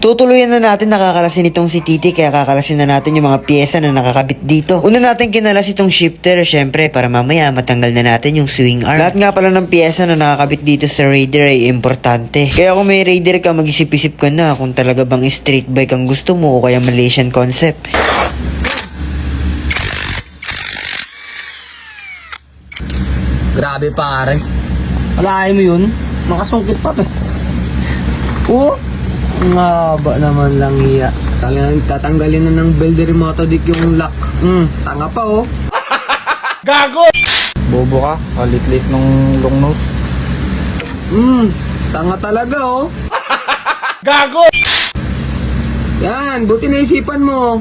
Tutuluyan na natin nakakalasin itong si Titi, kaya kakalasin na natin yung mga pyesa na nakakabit dito. Una natin kinalas itong shifter, syempre, para mamaya matanggal na natin yung swing arm. Lahat nga pala ng pyesa na nakakabit dito sa Raider ay importante. Kaya kung may Raider ka, mag-isip-isip ka na kung talaga bang street bike ang gusto mo o kaya Malaysian concept. Grabe pare. Alaay mo yun? Nakasungkit pa to. Oo. Ang haba naman lang iya. Tatanggalin na ng Builder Motodic yung lock. Tanga pa oh. Gago! Bobo ka, kalit-lit nung long nose. Tanga talaga oh. Gago! Yan, buti naisipan mo.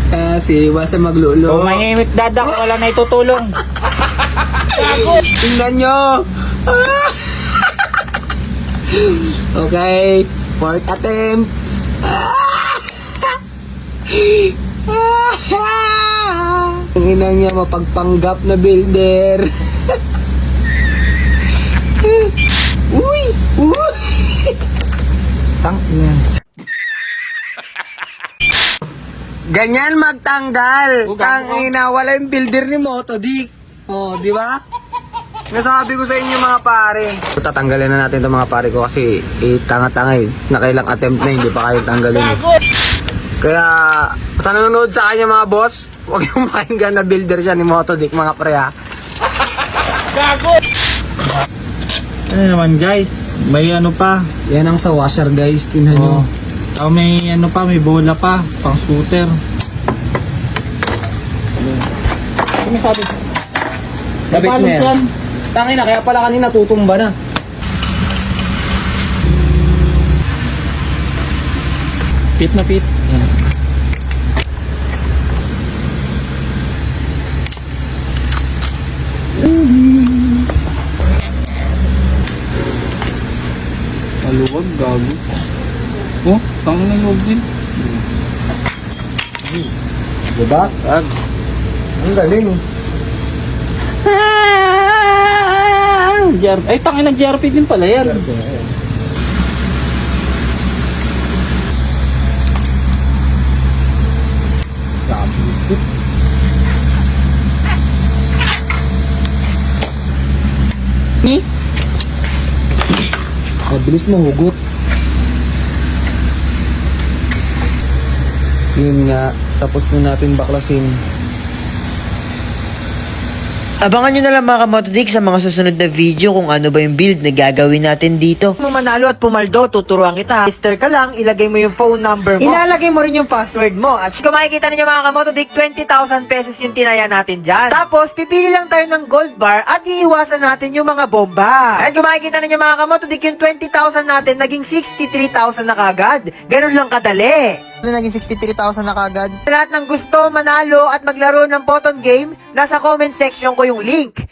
Kasi iwasan maglulo. Tumahimik dadak, wala na itutulong. Tingnan nyo. Okay, fourth attempt. Ang inang niya mapagpanggap na builder. Uy! Uy! Tang yan. Ganyan magtanggal. Oh, Ang ina, wala yung builder ni Motodic. Oh, di ba? Nasabi ko sa inyo mga pare. Tatanggalin na natin itong mga pare ko kasi tanga-tanga eh. Nakailang attempt na hindi pa kayo tanggalin eh. Kaya sa nanonood sa kanya mga boss, huwag yung pakinggan na builder siya ni Motodic mga pre ha. Gago! Ano naman guys, may ano pa. Yan ang sa washer guys, tingnan nyo. Oh, may ano pa, may bola pa, pang scooter. Ano may sabi? Sabit na Balance yan. Tangin na, kaya pala kanina tutumba na. Pit na pit. Yan. Maluwag, gago. Oh, tangin na loob din. Diba? Sag. Ang galing. Ay, tangin na GRP din pala yan. Ni? Mabilis mahugot. Yun nga, tapos na natin baklasin. Abangan nyo na lang mga kamotodik sa mga susunod na video kung ano ba yung build na gagawin natin dito. Kung manalo at pumaldo, tuturuan kita. Register ka lang, ilagay mo yung phone number mo. Ilalagay mo rin yung password mo. At kung makikita ninyo mga kamotodik, 20,000 pesos yung tinaya natin dyan. Tapos, pipili lang tayo ng gold bar at iiwasan natin yung mga bomba. At kung makikita ninyo mga kamotodik, yung 20,000 natin naging 63,000 na kagad. Ganun lang kadali. Naging 63,000 na kagad. Sa lahat ng gusto manalo at maglaro ng Photon Game, nasa comment section ko yung link.